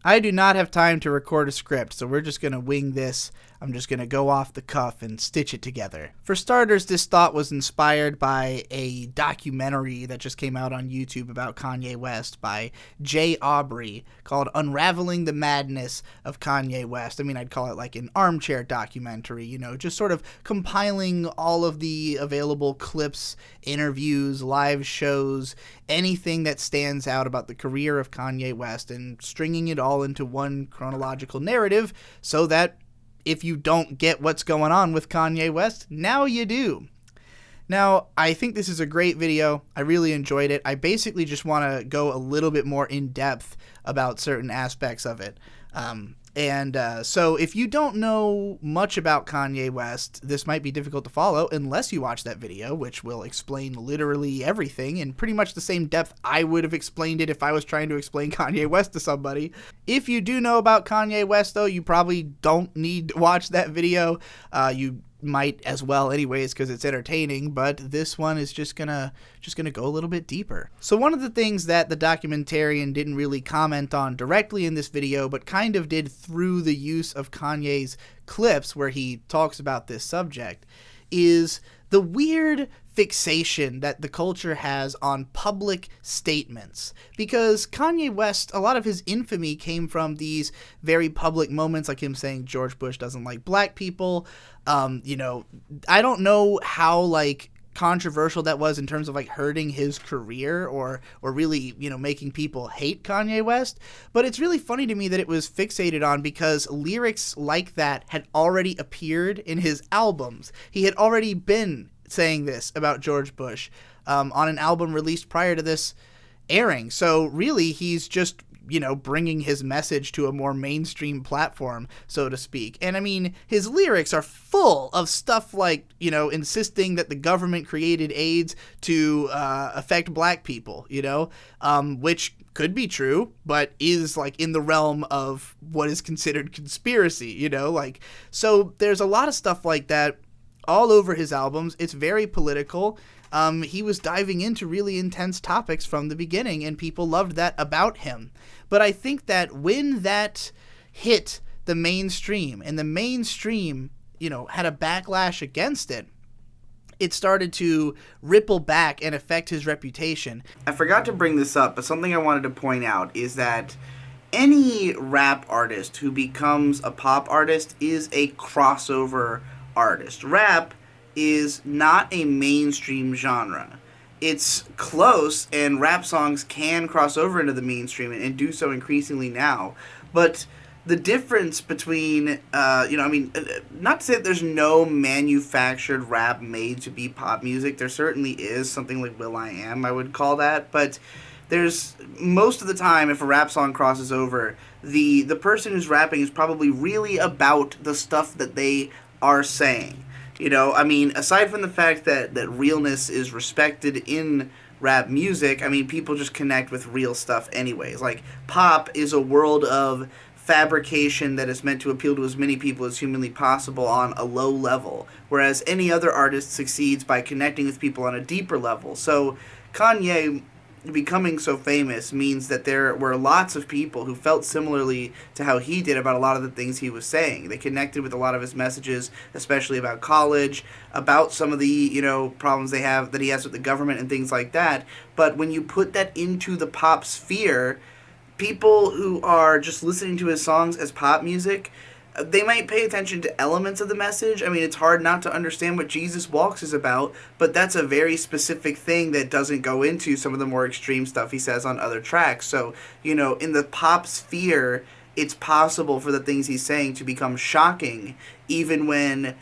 I do not have time to record a script, so we're just going to wing this. I'm just going to go off the cuff and stitch it together. For starters, this thought was inspired by a documentary that just came out on YouTube about Kanye West by Jay Aubrey called Unraveling the Madness of Kanye West. I mean, I'd call it like an armchair documentary, you know, just sort of compiling all of the available clips, interviews, live shows, anything that stands out about the career of Kanye West and stringing it all into one chronological narrative so that if you don't get what's going on with Kanye West, now you do. Now, I think this is a great video. I really enjoyed it. I basically just want to go a little bit more in depth about certain aspects of it. So if you don't know much about Kanye West, this might be difficult to follow unless you watch that video, which will explain literally everything in pretty much the same depth I would have explained it if I was trying to explain Kanye West to somebody. If you do know about Kanye West, though, you probably don't need to watch that video. You might as well anyways because it's entertaining, but this one is just gonna go a little bit deeper. So one of the things that the documentarian didn't really comment on directly in this video, but kind of did through the use of Kanye's clips where he talks about this subject, is the weird fixation that the culture has on public statements. Because Kanye West, a lot of his infamy came from these very public moments, like him saying George Bush doesn't like black people. I don't know how controversial that was in terms of hurting his career or really, making people hate Kanye West. But it's really funny to me that it was fixated on because lyrics like that had already appeared in his albums. He had already been saying this about George Bush on an album released prior to this airing. So really, he's just, bringing his message to a more mainstream platform, so to speak. And I mean, his lyrics are full of stuff like, insisting that the government created AIDS to affect black people, which could be true, but is in the realm of what is considered conspiracy, so there's a lot of stuff like that all over his albums. It's very political. He was diving into really intense topics from the beginning, and people loved that about him. But I think that when that hit the mainstream, and the mainstream, had a backlash against it, it started to ripple back and affect his reputation. I forgot to bring this up, but something I wanted to point out is that any rap artist who becomes a pop artist is a crossover artist. Rap is not a mainstream genre. It's close, and rap songs can cross over into the mainstream and do so increasingly now. But the difference between, not to say that there's no manufactured rap made to be pop music. There certainly is something like will.i.am, I would call that. But there's, most of the time, if a rap song crosses over, the person who's rapping is probably really about the stuff that they are saying. Aside from the fact that realness is respected in rap music, people just connect with real stuff anyways. Pop is a world of fabrication that is meant to appeal to as many people as humanly possible on a low level, whereas any other artist succeeds by connecting with people on a deeper level. So Kanye becoming so famous means that there were lots of people who felt similarly to how he did about a lot of the things he was saying. They connected with a lot of his messages, especially about college, about some of the, problems that he has with the government and things like that. But when you put that into the pop sphere, people who are just listening to his songs as pop music, they might pay attention to elements of the message. It's hard not to understand what Jesus Walks is about, but that's a very specific thing that doesn't go into some of the more extreme stuff he says on other tracks. So, in the pop sphere, it's possible for the things he's saying to become shocking, even when,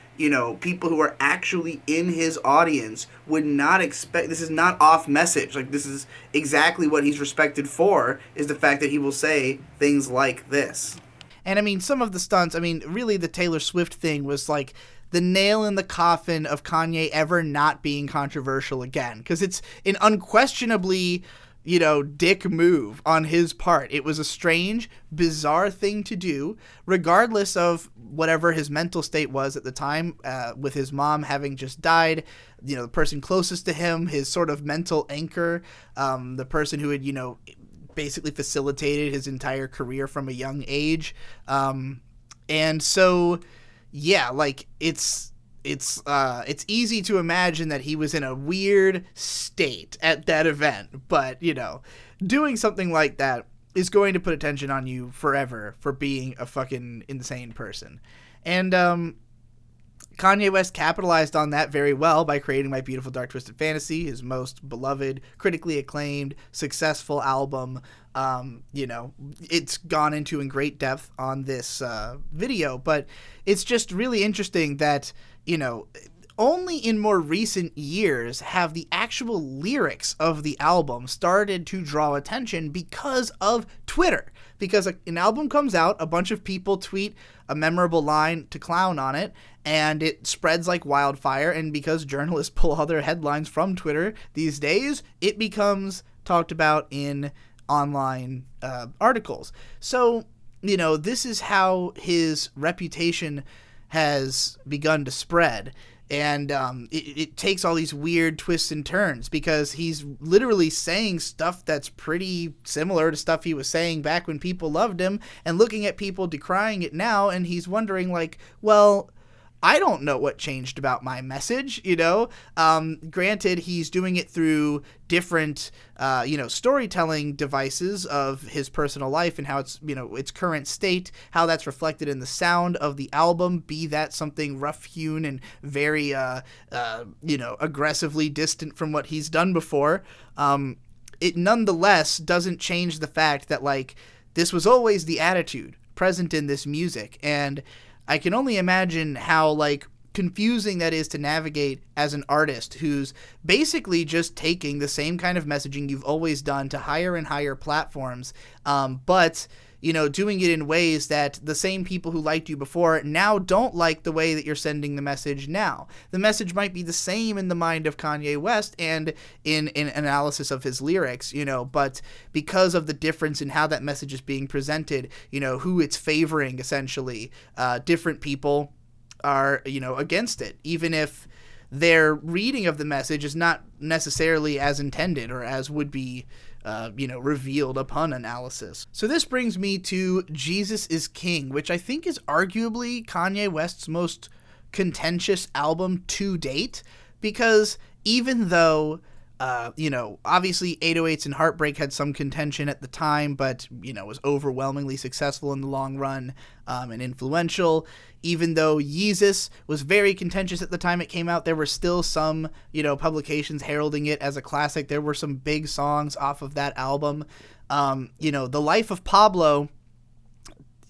people who are actually in his audience would not expect. This is not off message. This is exactly what he's respected for, is the fact that he will say things like this. And some of the stunts, really the Taylor Swift thing was the nail in the coffin of Kanye ever not being controversial again. Because it's an unquestionably, dick move on his part. It was a strange, bizarre thing to do, regardless of whatever his mental state was at the time, with his mom having just died, the person closest to him, his sort of mental anchor, the person who had, basically facilitated his entire career from a young age. And so, yeah, like it's easy to imagine that he was in a weird state at that event, but, you know, doing something like that is going to put attention on you forever for being a fucking insane person. And Kanye West capitalized on that very well by creating My Beautiful Dark Twisted Fantasy, his most beloved, critically acclaimed, successful album. You know, it's gone into in great depth on this video, but it's just really interesting that, you know, only in more recent years have the actual lyrics of the album started to draw attention because of Twitter. Because an album comes out, a bunch of people tweet a memorable line to clown on it, and it spreads like wildfire. And because journalists pull all their headlines from Twitter these days, it becomes talked about in online articles. So, you know, this is how his reputation has begun to spread. And it takes all these weird twists and turns because he's literally saying stuff that's pretty similar to stuff he was saying back when people loved him, and looking at people decrying it now, and he's wondering, like, well, I don't know what changed about my message, you know? Granted, he's doing it through different, you know, storytelling devices of his personal life and how it's, you know, its current state, how that's reflected in the sound of the album, be that something rough-hewn and very, you know, aggressively distant from what he's done before. It nonetheless doesn't change the fact that, like, this was always the attitude present in this music, and I can only imagine how, like, confusing that is to navigate as an artist who's basically just taking the same kind of messaging you've always done to higher and higher platforms, but, you know, doing it in ways that the same people who liked you before now don't like the way that you're sending the message now. The message might be the same in the mind of Kanye West and in analysis of his lyrics, you know, but because of the difference in how that message is being presented, you know, who it's favoring, essentially, different people are, you know, against it, even if their reading of the message is not necessarily as intended or as would be you know, revealed upon analysis. So this brings me to Jesus is King, which I think is arguably Kanye West's most contentious album to date, because even though, you know, obviously 808s and Heartbreak had some contention at the time, but, you know, was overwhelmingly successful in the long run and influential. Even though Yeezus was very contentious at the time it came out, there were still some, you know, publications heralding it as a classic. There were some big songs off of that album. You know, The Life of Pablo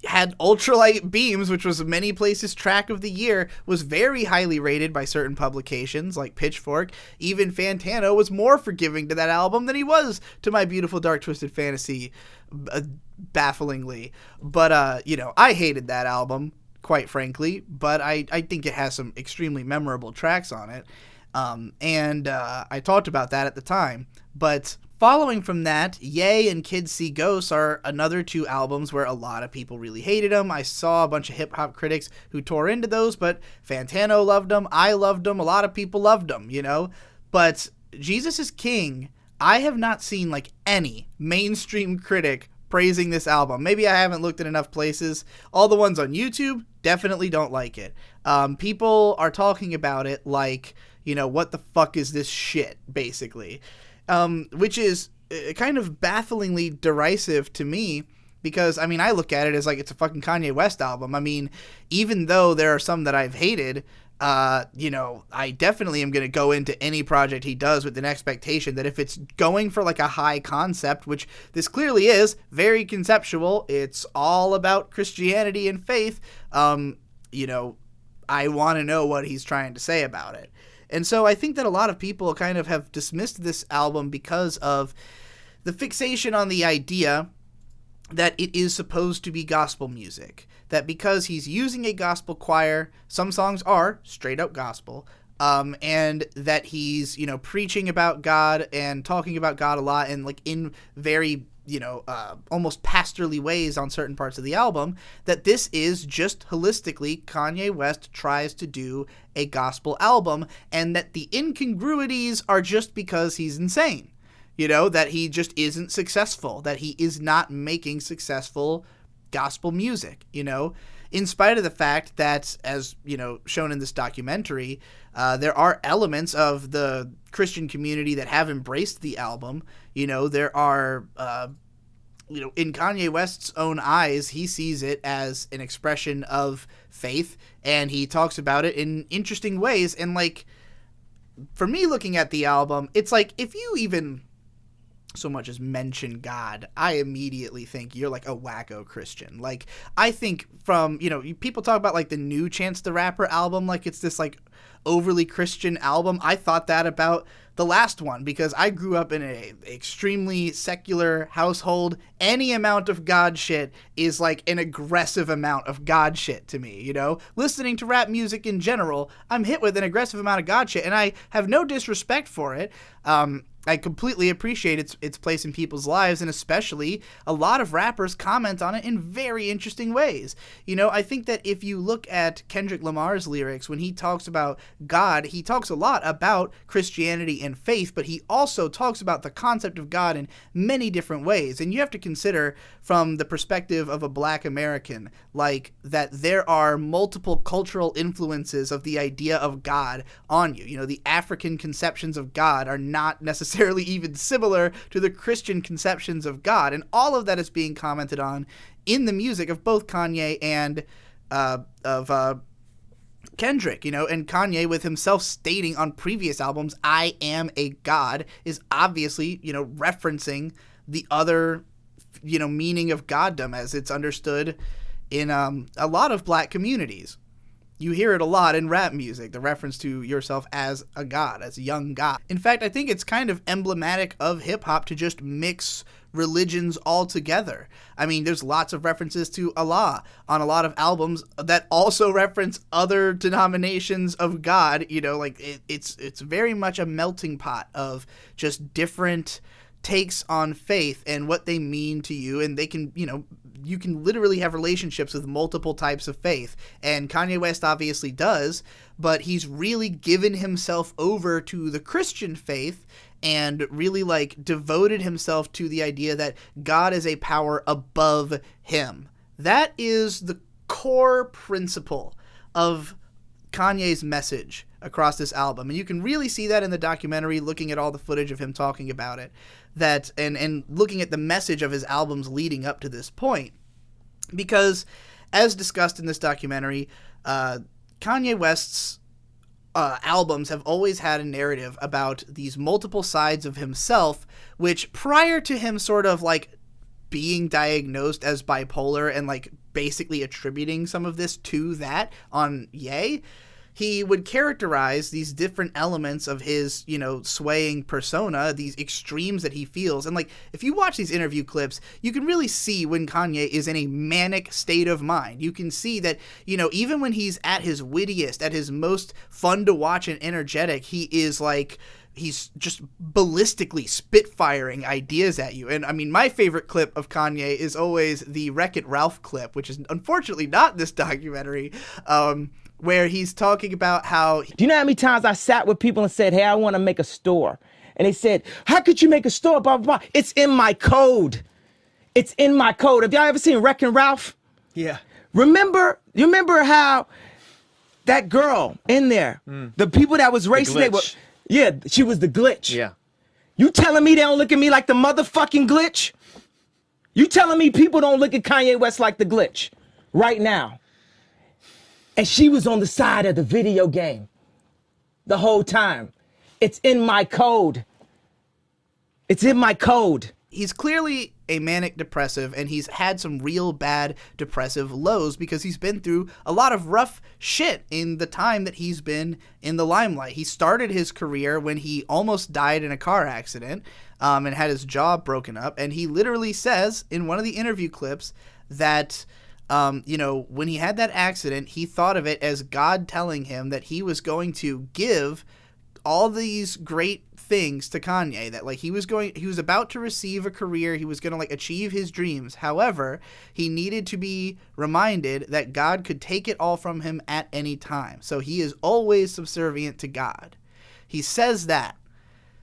had ultralight beams, which was Many Places Track of the Year, was very highly rated by certain publications like Pitchfork. Even Fantano was more forgiving to that album than he was to My Beautiful Dark Twisted Fantasy, bafflingly. But, you know, I hated that album, quite frankly, but I think it has some extremely memorable tracks on it. And I talked about that at the time. But following from that, Ye and Kids See Ghosts are another two albums where a lot of people really hated them. I saw a bunch of hip-hop critics who tore into those, but Fantano loved them, I loved them, a lot of people loved them, you know? But Jesus is King, I have not seen, like, any mainstream critic praising this album. Maybe I haven't looked in enough places. All the ones on YouTube definitely don't like it. People are talking about it like, you know, what the fuck is this shit, basically. Which is kind of bafflingly derisive to me because, I mean, I look at it as like it's a fucking Kanye West album. I mean, even though there are some that I've hated, you know, I definitely am going to go into any project he does with an expectation that if it's going for like a high concept, which this clearly is, very conceptual, it's all about Christianity and faith, you know, I want to know what he's trying to say about it. And so I think that a lot of people kind of have dismissed this album because of the fixation on the idea that it is supposed to be gospel music. That because he's using a gospel choir, some songs are straight up gospel, and that he's, you know, preaching about God and talking about God a lot and like in very, you know, almost pastorally ways on certain parts of the album, that this is just holistically Kanye West tries to do a gospel album, and that the incongruities are just because he's insane. that he just isn't successful, that he is not making successful gospel music, in spite of the fact that, as, shown in this documentary, there are elements of the Christian community that have embraced the album. There are, in Kanye West's own eyes, he sees it as an expression of faith, and he talks about it in interesting ways. And, for me, looking at the album, it's like, if you even so much as mention God, I immediately think you're a wacko Christian. I think from, people talk about the new Chance the Rapper album, it's this overly Christian album. I thought that about the last one because I grew up in a extremely secular household. Any amount of God shit is an aggressive amount of God shit to me, Listening to rap music in general, I'm hit with an aggressive amount of God shit, and I have no disrespect for it. I completely appreciate its place in people's lives, and especially a lot of rappers comment on it in very interesting ways. I think that if you look at Kendrick Lamar's lyrics, when he talks about God, he talks a lot about Christianity and faith, but he also talks about the concept of God in many different ways. And you have to consider from the perspective of a Black American, that there are multiple cultural influences of the idea of God on you. The African conceptions of God are not necessarily even similar to the Christian conceptions of God, and all of that is being commented on in the music of both Kanye and of Kendrick, and Kanye, with himself stating on previous albums, "I am a God," is obviously, referencing the other, meaning of goddom as it's understood in a lot of Black communities. You hear it a lot in rap music, the reference to yourself as a god, as a young god. In fact, I think it's kind of emblematic of hip-hop to just mix religions all together. I mean, there's lots of references to Allah on a lot of albums that also reference other denominations of God. It's very much a melting pot of just different takes on faith and what they mean to you, and they can, you can literally have relationships with multiple types of faith, and Kanye West obviously does, but he's really given himself over to the Christian faith and really devoted himself to the idea that God is a power above him. That is the core principle of Kanye's message across this album, and you can really see that in the documentary, looking at all the footage of him talking about it, that and looking at the message of his albums leading up to this point. Because, as discussed in this documentary, Kanye West's albums have always had a narrative about these multiple sides of himself, which prior to him sort of being diagnosed as bipolar and basically attributing some of this to that on Ye, he would characterize these different elements of his, swaying persona, these extremes that he feels. And if you watch these interview clips, you can really see when Kanye is in a manic state of mind. You can see that, even when he's at his wittiest, at his most fun to watch and energetic, he is he's just ballistically spitfiring ideas at you. And I mean, my favorite clip of Kanye is always the Wreck-It Ralph clip, which is unfortunately not this documentary, where he's talking about how... Do you know how many times I sat with people and said, hey, I want to make a store? And they said, how could you make a store? Blah, blah, blah. It's in my code. It's in my code. Have y'all ever seen Wreck-It Ralph? Yeah. You remember how that girl in there, the people that was racing, she was the glitch. Yeah. You telling me they don't look at me like the motherfucking glitch? You telling me people don't look at Kanye West like the glitch right now? And she was on the side of the video game the whole time. It's in my code. It's in my code. He's clearly a manic depressive, and he's had some real bad depressive lows because he's been through a lot of rough shit in the time that he's been in the limelight. He started his career when he almost died in a car accident and had his jaw broken up. And he literally says in one of the interview clips that... when he had that accident, he thought of it as God telling him that he was going to give all these great things to Kanye, that he was about to receive a career, he was going to achieve his dreams. However, he needed to be reminded that God could take it all from him at any time. So he is always subservient to God. He says that.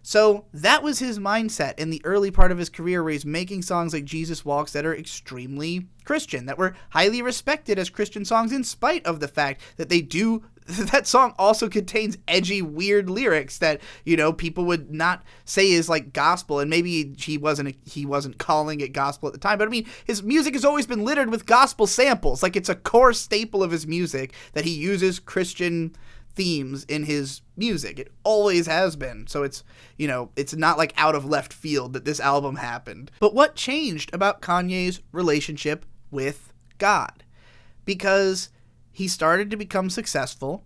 So that was his mindset in the early part of his career, where he's making songs like Jesus Walks that are extremely Christian, that were highly respected as Christian songs, in spite of the fact that that song also contains edgy, weird lyrics that, people would not say is like gospel. And maybe he wasn't calling it gospel at the time, but I mean, his music has always been littered with gospel samples. Like, it's a core staple of his music that he uses Christian themes in his music. It always has been. So it's not like out of left field that this album happened. But what changed about Kanye's relationship with God? Because he started to become successful,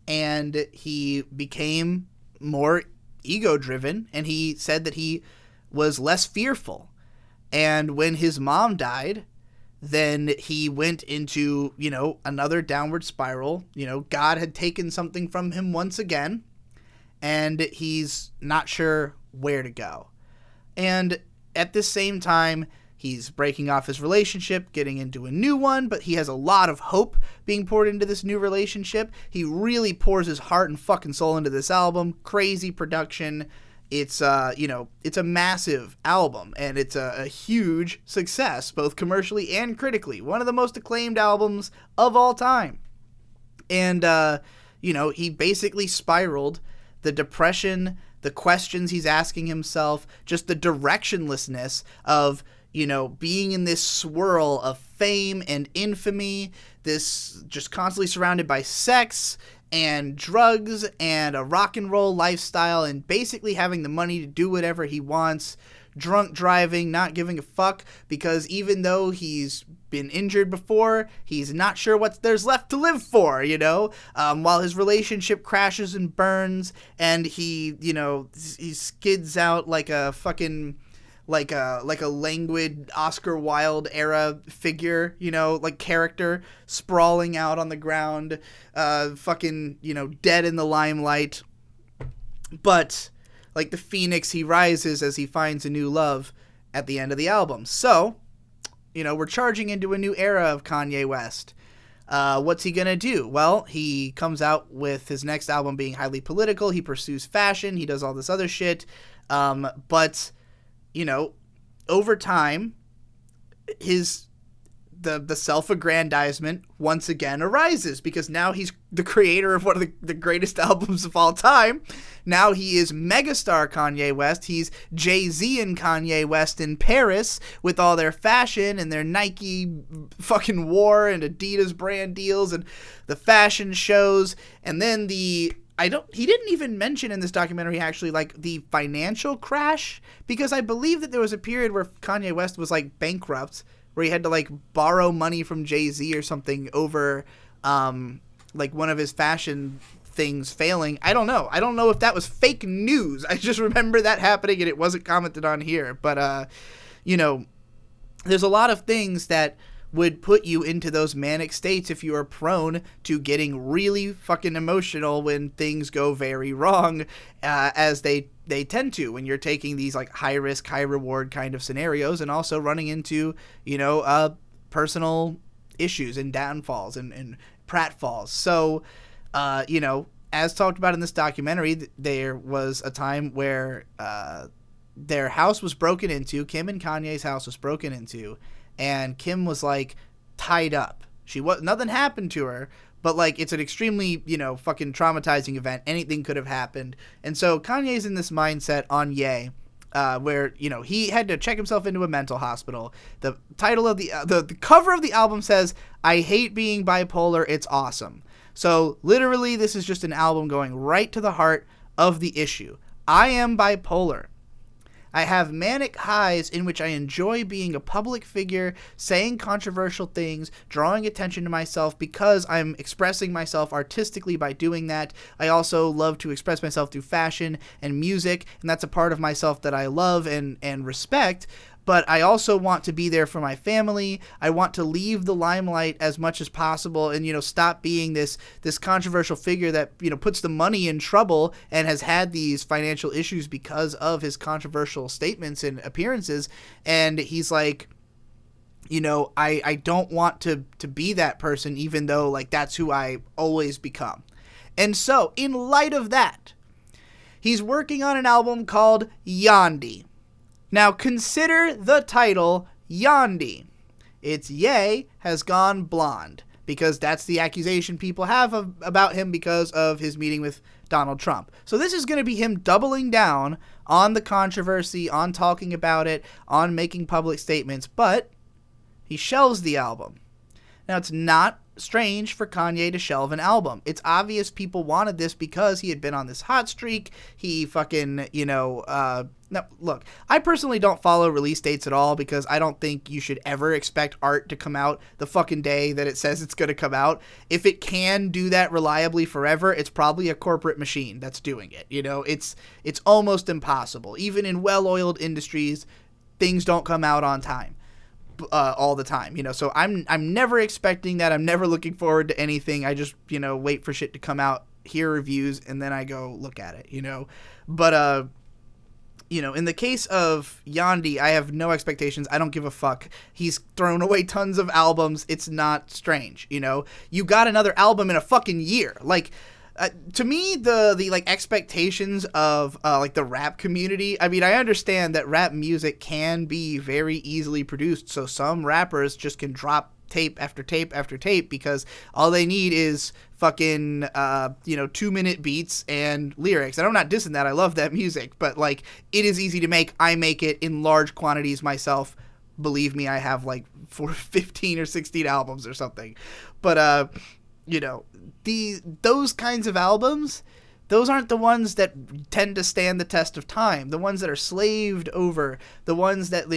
and he became more ego-driven, and he said that he was less fearful. And when his mom died, then he went into, another downward spiral. God had taken something from him once again, and he's not sure where to go. And at the same time, he's breaking off his relationship, getting into a new one, but he has a lot of hope being poured into this new relationship. He really pours his heart and fucking soul into this album. Crazy production. It's it's a massive album, and it's a huge success, both commercially and critically. One of the most acclaimed albums of all time. And, he basically spiraled. The depression, the questions he's asking himself, just the directionlessness of, being in this swirl of fame and infamy, this just constantly surrounded by sex and drugs and a rock and roll lifestyle, and basically having the money to do whatever he wants, drunk driving, not giving a fuck, because even though he's been injured before, he's not sure what there's left to live for, while his relationship crashes and burns, and he skids out like a fucking like a languid Oscar Wilde era figure, character sprawling out on the ground, dead in the limelight. But like the phoenix, he rises as he finds a new love at the end of the album. So, we're charging into a new era of Kanye West. What's he gonna do? Well, he comes out with his next album being highly political. He pursues fashion. He does all this other shit. But over time, the self-aggrandizement once again arises, because now he's the creator of one of the greatest albums of all time. Now he is megastar Kanye West. He's Jay-Z and Kanye West in Paris with all their fashion and their Nike fucking war and Adidas brand deals and the fashion shows. And then he didn't even mention in this documentary actually like the financial crash, because I believe that there was a period where Kanye West was like bankrupt, where he had to like borrow money from Jay-Z or something over like one of his fashion things failing. I don't know if that was fake news. I just remember that happening and it wasn't commented on here. But there's a lot of things that would put you into those manic states if you are prone to getting really fucking emotional when things go very wrong, as they tend to when you're taking these like high risk, high reward kind of scenarios, and also running into, personal issues and downfalls and pratfalls. So, as talked about in this documentary, there was a time where their house was broken into. Kim and Kanye's house was broken into. And Kim was like tied up. Nothing happened to her, but like it's an extremely, fucking traumatizing event. Anything could have happened. And so Kanye's in this mindset on Ye, where, he had to check himself into a mental hospital. The title of the cover of the album says, "I hate being bipolar, it's awesome." So literally this is just an album going right to the heart of the issue. I am bipolar. I have manic highs in which I enjoy being a public figure, saying controversial things, drawing attention to myself because I'm expressing myself artistically by doing that. I also love to express myself through fashion and music, and that's a part of myself that I love and respect. But I also want to be there for my family. I want to leave the limelight as much as possible and, stop being this controversial figure that, puts the money in trouble and has had these financial issues because of his controversial statements and appearances. And he's like, I don't want to be that person, even though like that's who I always become. And so in light of that, He's working on an album called Yandhi. Now consider the title Yandhi. It's Ye has gone blonde, because that's the accusation people have about him because of his meeting with Donald Trump. So this is going to be him doubling down on the controversy, on talking about it, on making public statements, but he shelves the album. Now, it's not strange for Kanye to shelve an album. It's obvious people wanted this because he had been on this hot streak. He fucking, no, look, I personally don't follow release dates at all because I don't think you should ever expect art to come out the fucking day that it says it's going to come out. If it can do that reliably forever, it's probably a corporate machine that's doing it. It's almost impossible. Even in well-oiled industries, things don't come out on time. All the time, so I'm never expecting that. I'm never looking forward to anything. I just, wait for shit to come out, hear reviews, and then I go look at it, but, in the case of Yandhi, I have no expectations. I don't give a fuck. He's thrown away tons of albums. It's not strange, you got another album in a fucking year. Like, to me, the expectations of the rap community, I mean, I understand that rap music can be very easily produced, so some rappers just can drop tape after tape after tape because all they need is fucking 2-minute beats and lyrics. And I'm not dissing that. I love that music, but it is easy to make. I make it in large quantities myself. Believe me, I have 15 or 16 albums or something. But those kinds of albums, those aren't the ones that tend to stand the test of time. The ones that are slaved over, the ones that,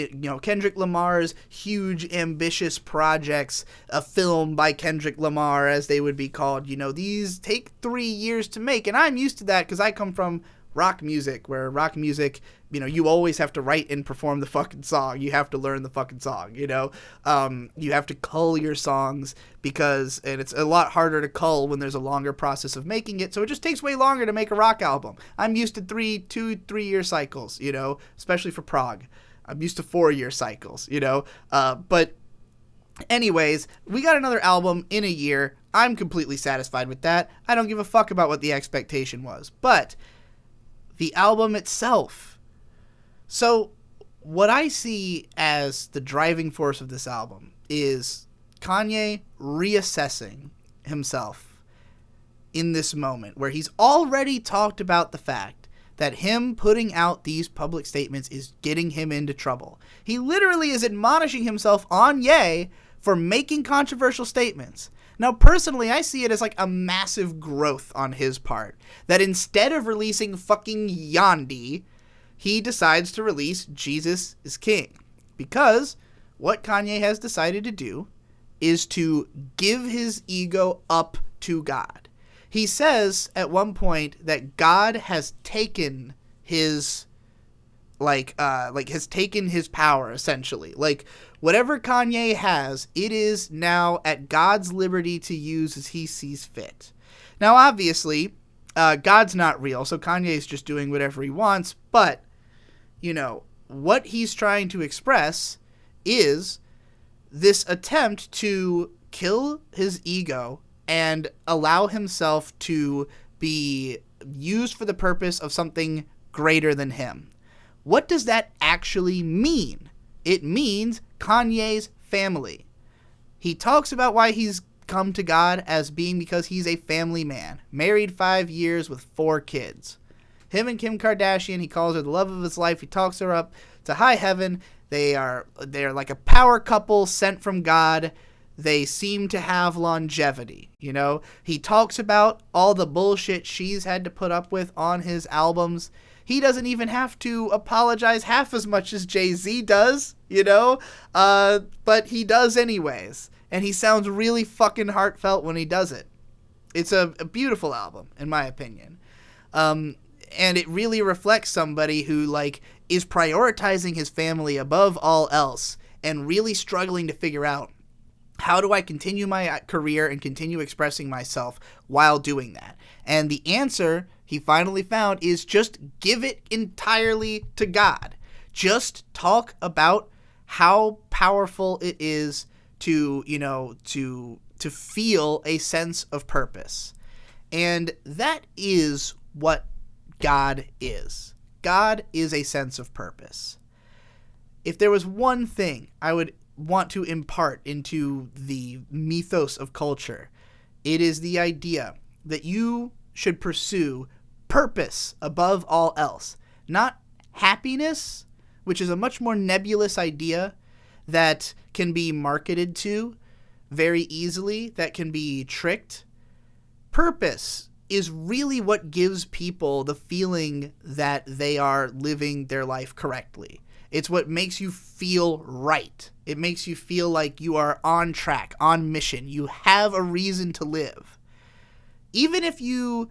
Kendrick Lamar's huge, ambitious projects, a film by Kendrick Lamar, as they would be called, these take 3 years to make. And I'm used to that because I come from rock music, where rock music, you always have to write and perform the fucking song. You have to learn the fucking song, you have to cull your songs and it's a lot harder to cull when there's a longer process of making it. So it just takes way longer to make a rock album. I'm used to 2-3 year cycles, especially for prog. I'm used to 4-year cycles, but anyways, we got another album in a year. I'm completely satisfied with that. I don't give a fuck about what the expectation was, but the album itself. So what I see as the driving force of this album is Kanye reassessing himself in this moment where he's already talked about the fact that him putting out these public statements is getting him into trouble. He literally is admonishing himself on Ye for making controversial statements. Now, personally, I see it as a massive growth on his part. That instead of releasing fucking Yandhi, he decides to release Jesus is King. Because what Kanye has decided to do is to give his ego up to God. He says at one point that God has taken his has taken his power, essentially. Whatever Kanye has, it is now at God's liberty to use as he sees fit. Now, obviously, God's not real, so Kanye's just doing whatever he wants, but, what he's trying to express is this attempt to kill his ego and allow himself to be used for the purpose of something greater than him. What does that actually mean? It means Kanye's family. He talks about why he's come to God as being because he's a family man, married 5 years with 4 kids. Him and Kim Kardashian, he calls her the love of his life. He talks her up to high heaven. They're like a power couple sent from God. They seem to have longevity, He talks about all the bullshit she's had to put up with on his albums. He doesn't even have to apologize half as much as Jay-Z does, but he does anyways. And he sounds really fucking heartfelt when he does it. It's a beautiful album, in my opinion. And it really reflects somebody who, is prioritizing his family above all else and really struggling to figure out, how do I continue my career and continue expressing myself while doing that? And the answer he finally found is just give it entirely to God. Just talk about how powerful it is to feel a sense of purpose. And that is what God is. God is a sense of purpose. If there was one thing I would want to impart into the mythos of culture, it is the idea that you should pursue purpose above all else, not happiness, which is a much more nebulous idea that can be marketed to very easily, that can be tricked. Purpose is really what gives people the feeling that they are living their life correctly. It's what makes you feel right. It makes you feel like you are on track, on mission. You have a reason to live. Even if you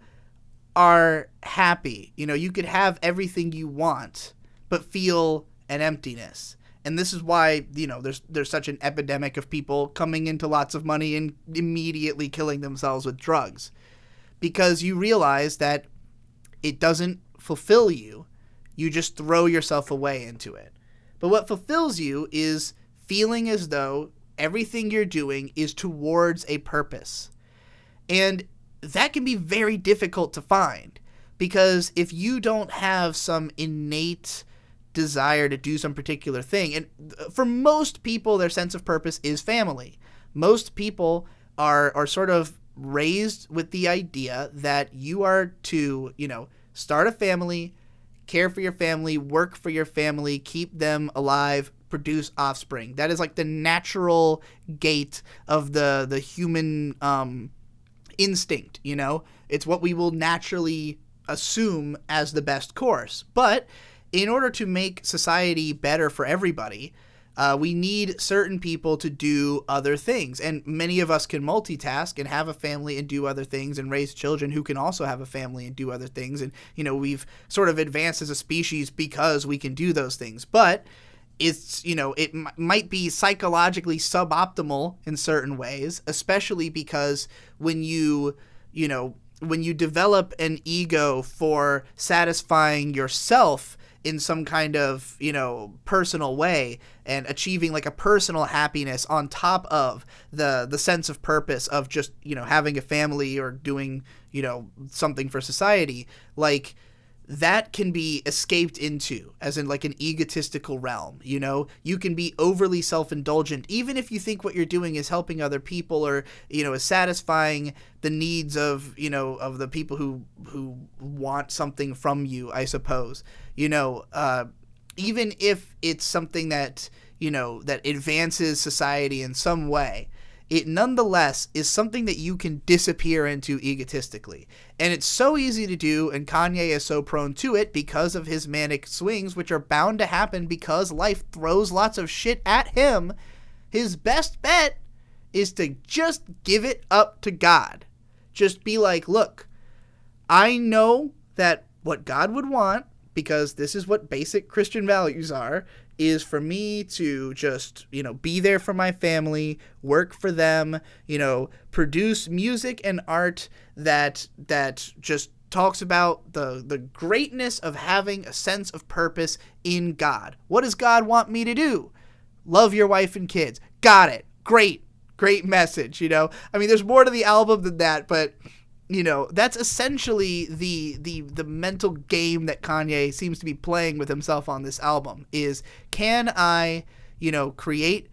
are happy, you could have everything you want, but feel an emptiness. And this is why, there's such an epidemic of people coming into lots of money and immediately killing themselves with drugs. Because you realize that it doesn't fulfill you. You just throw yourself away into it. But what fulfills you is feeling as though everything you're doing is towards a purpose. And that can be very difficult to find, because if you don't have some innate desire to do some particular thing, and for most people, their sense of purpose is family. Most people are sort of raised with the idea that you are to, start a family, care for your family, work for your family, keep them alive, produce offspring. That is like the natural gate of the human instinct, It's what we will naturally assume as the best course. But in order to make society better for everybody, we need certain people to do other things. And many of us can multitask and have a family and do other things, and raise children who can also have a family and do other things. And, we've sort of advanced as a species because we can do those things. But it's, it might be psychologically suboptimal in certain ways, especially because when you develop an ego for satisfying yourself in some kind of, personal way, and achieving like a personal happiness on top of the sense of purpose of just, having a family or doing, something for society, like that can be escaped into as in like an egotistical realm. You can be overly self-indulgent, even if you think what you're doing is helping other people or, is satisfying the needs of, of the people who want something from you, I suppose. Even if it's something that, that advances society in some way, it nonetheless is something that you can disappear into egotistically. And it's so easy to do, and Kanye is so prone to it because of his manic swings, which are bound to happen because life throws lots of shit at him. His best bet is to just give it up to God. Just be like, look, I know that what God would want, because this is what basic Christian values are, is for me to just, be there for my family, work for them, produce music and art that just talks about the greatness of having a sense of purpose in God. What does God want me to do? Love your wife and kids. Got it. Great message, I mean, there's more to the album than that, but that's essentially the mental game that Kanye seems to be playing with himself on this album is, can I, create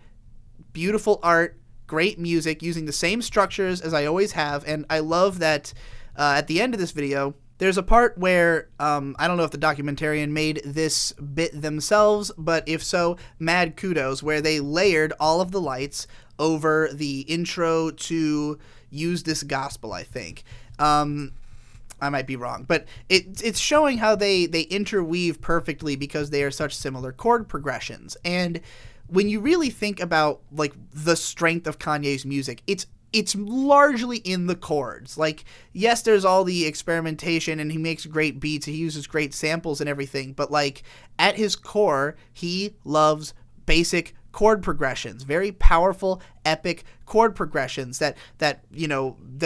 beautiful art, great music using the same structures as I always have. And I love that at the end of this video, there's a part where, I don't know if the documentarian made this bit themselves, but if so, mad kudos, where they layered all of the lights over the intro to Use This Gospel, I think. I might be wrong, but it's showing how they interweave perfectly because they are such similar chord progressions. And when you really think about like the strength of Kanye's music, it's largely in the chords. Like, yes, there's all the experimentation and he makes great beats, he uses great samples and everything, but like at his core, he loves basic chord progressions, very powerful, epic chord progressions that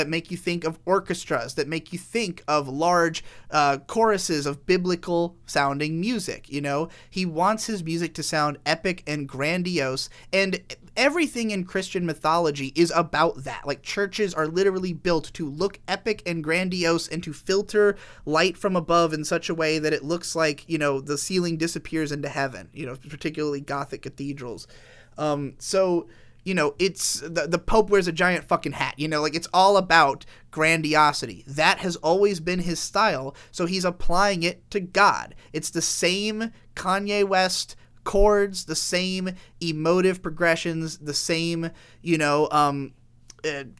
make you think of orchestras, that make you think of large choruses of biblical sounding music. He wants his music to sound epic and grandiose, and everything in Christian mythology is about that. Like, churches are literally built to look epic and grandiose and to filter light from above in such a way that it looks like, the ceiling disappears into heaven, particularly Gothic cathedrals. It's the Pope wears a giant fucking hat, it's all about grandiosity. That has always been his style, so he's applying it to God. It's the same Kanye West chords, the same emotive progressions, the same,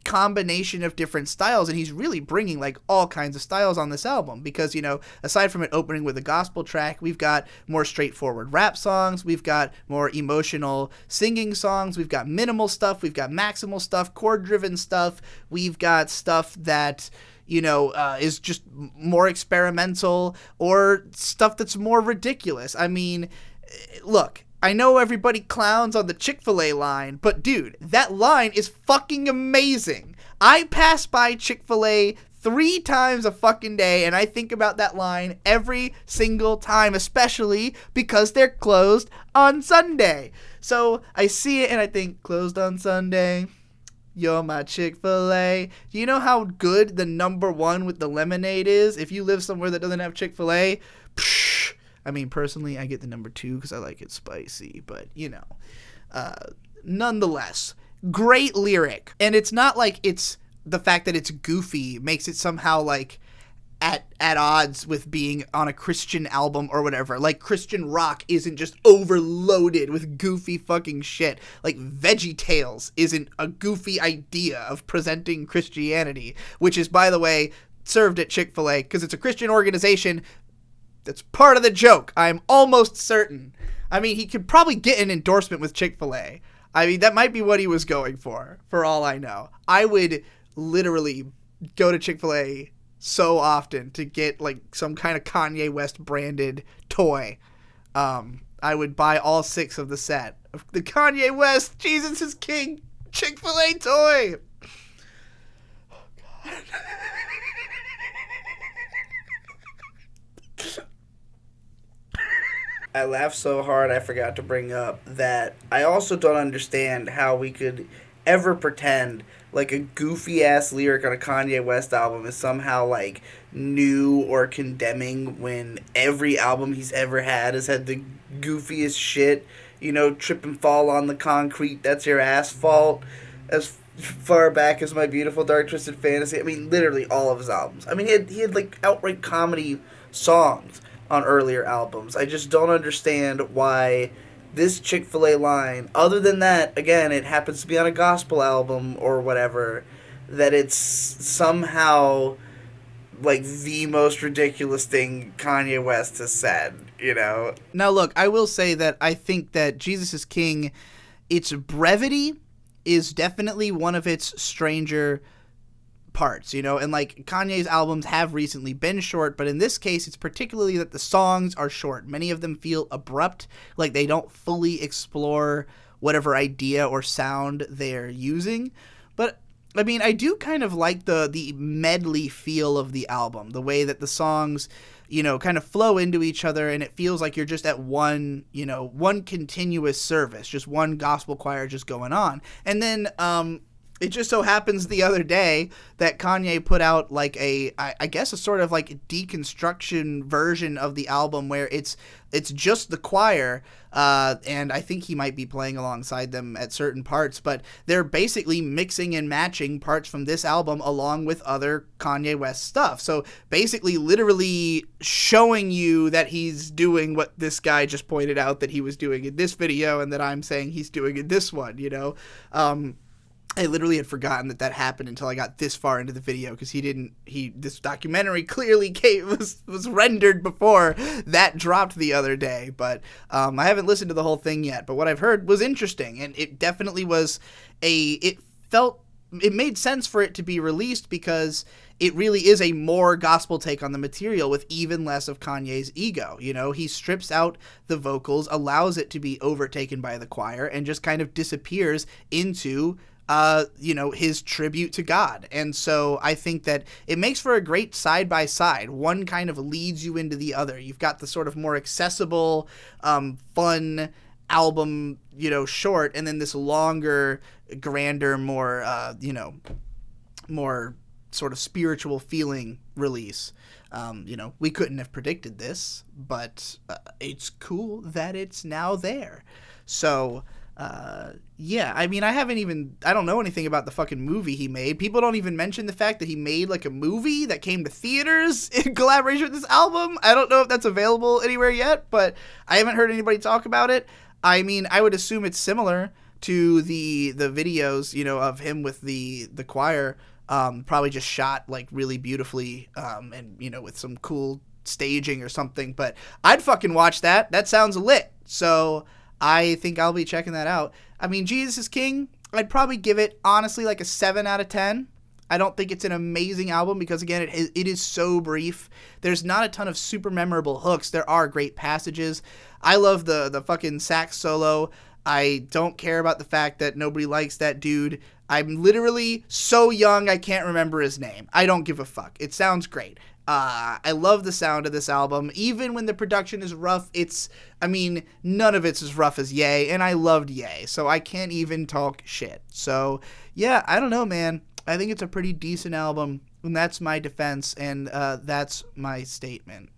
combination of different styles, and he's really bringing like all kinds of styles on this album because, aside from it opening with a gospel track, we've got more straightforward rap songs, we've got more emotional singing songs, we've got minimal stuff, we've got maximal stuff, chord driven stuff, we've got stuff that is just more experimental, or stuff that's more ridiculous. I mean, look, I know everybody clowns on the Chick-fil-A line, but dude, that line is fucking amazing. I pass by Chick-fil-A 3 times a fucking day, and I think about that line every single time, especially because they're closed on Sunday. So I see it and I think, closed on Sunday, you're my Chick-fil-A. Do you know how good the number 1 with the lemonade is? If you live somewhere that doesn't have Chick-fil-A, psh, I mean, personally, I get the number 2 because I like it spicy, but, nonetheless, great lyric. And it's not like it's the fact that it's goofy makes it somehow, like, at odds with being on a Christian album or whatever. Like, Christian rock isn't just overloaded with goofy fucking shit. Like, VeggieTales isn't a goofy idea of presenting Christianity, which is, by the way, served at Chick-fil-A because it's a Christian organization. That's part of the joke. I'm almost certain. I mean, he could probably get an endorsement with Chick-fil-A. I mean, that might be what he was going for all I know. I would literally go to Chick-fil-A so often to get, like, some kind of Kanye West branded toy. I would buy all 6 of the set of the Kanye West Jesus is King Chick-fil-A toy. Oh, God. I laughed so hard I forgot to bring up that I also don't understand how we could ever pretend like a goofy ass lyric on a Kanye West album is somehow like new or condemning when every album he's ever had has had the goofiest shit. Trip and fall on the concrete, that's your asphalt, as far back as My Beautiful Dark Twisted Fantasy. I mean, literally all of his albums. I mean, he had like outright comedy songs on earlier albums. I just don't understand why this Chick-fil-A line, other than that, again, it happens to be on a gospel album or whatever, that it's somehow like the most ridiculous thing Kanye West has said, Now look, I will say that I think that Jesus is King, its brevity is definitely one of its stranger parts, and like Kanye's albums have recently been short, but in this case it's particularly that the songs are short. Many of them feel abrupt, like they don't fully explore whatever idea or sound they're using. But I mean, I do kind of like the medley feel of the album, the way that the songs kind of flow into each other, and it feels like you're just at one continuous service, just one gospel choir just going on. And then it just so happens the other day that Kanye put out like I guess a sort of like deconstruction version of the album where it's just the choir, and I think he might be playing alongside them at certain parts, but they're basically mixing and matching parts from this album along with other Kanye West stuff. So basically literally showing you that he's doing what this guy just pointed out that he was doing in this video and that I'm saying he's doing in this one, I literally had forgotten that happened until I got this far into the video because this documentary clearly was rendered before that dropped the other day. But I haven't listened to the whole thing yet. But what I've heard was interesting, and it definitely was it made sense for it to be released because it really is a more gospel take on the material with even less of Kanye's ego. He strips out the vocals, allows it to be overtaken by the choir, and just kind of disappears into his tribute to God. And so I think that it makes for a great side-by-side. One kind of leads you into the other. You've got the sort of more accessible, fun album, short, and then this longer, grander, more, more sort of spiritual feeling release. We couldn't have predicted this, but it's cool that it's now there. So, yeah, I mean, I don't know anything about the fucking movie he made. People don't even mention the fact that he made like a movie that came to theaters in collaboration with this album. I don't know if that's available anywhere yet, but I haven't heard anybody talk about it. I mean, I would assume it's similar to the videos, of him with the choir, probably just shot like really beautifully, and with some cool staging or something. But I'd fucking watch that. That sounds lit. So I think I'll be checking that out. I mean, Jesus is King, I'd probably give it, honestly, like a 7 out of 10. I don't think it's an amazing album because, again, it is so brief. There's not a ton of super memorable hooks. There are great passages. I love the fucking sax solo. I don't care about the fact that nobody likes that dude. I'm literally so young I can't remember his name. I don't give a fuck. It sounds great. I love the sound of this album. Even when the production is rough, none of it's as rough as Ye, and I loved Ye, so I can't even talk shit. So, yeah, I don't know, man. I think it's a pretty decent album, and that's my defense, and that's my statement.